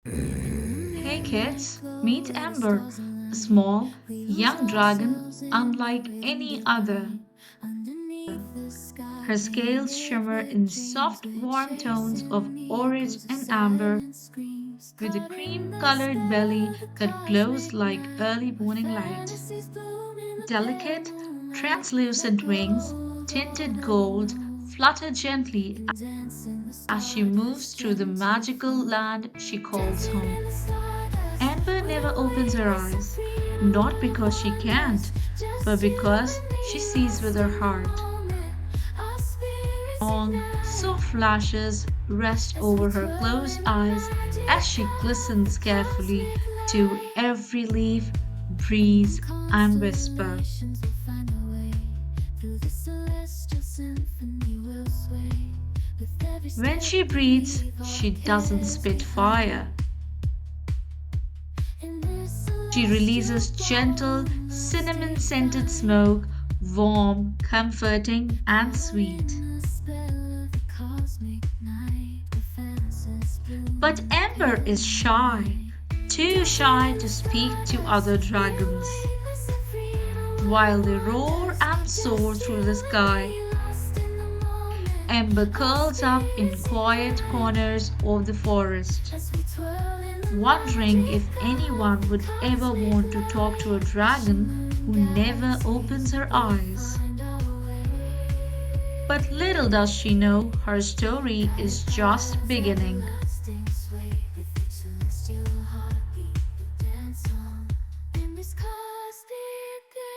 Hey kids, meet Ember, a small, young dragon unlike any other. Her scales shimmer in soft, warm tones of orange and amber, with a cream colored belly that glows like early morning light. Delicate, translucent wings, tinted gold, flutter gently as she moves through the magical land she calls home. Amber never opens her eyes, not because she can't, but because she sees with her heart. Long, soft lashes rest over her closed eyes as she listens carefully to every leaf, breeze, and whisper. When she breathes, she doesn't spit fire. She releases gentle, cinnamon scented smoke, warm, comforting, and sweet. But Ember is shy, too shy to speak to other dragons. While they roar and soar through the sky, Ember curls up in quiet corners of the forest, wondering if anyone would ever want to talk to a dragon who never opens her eyes. But little does she know her story is just beginning.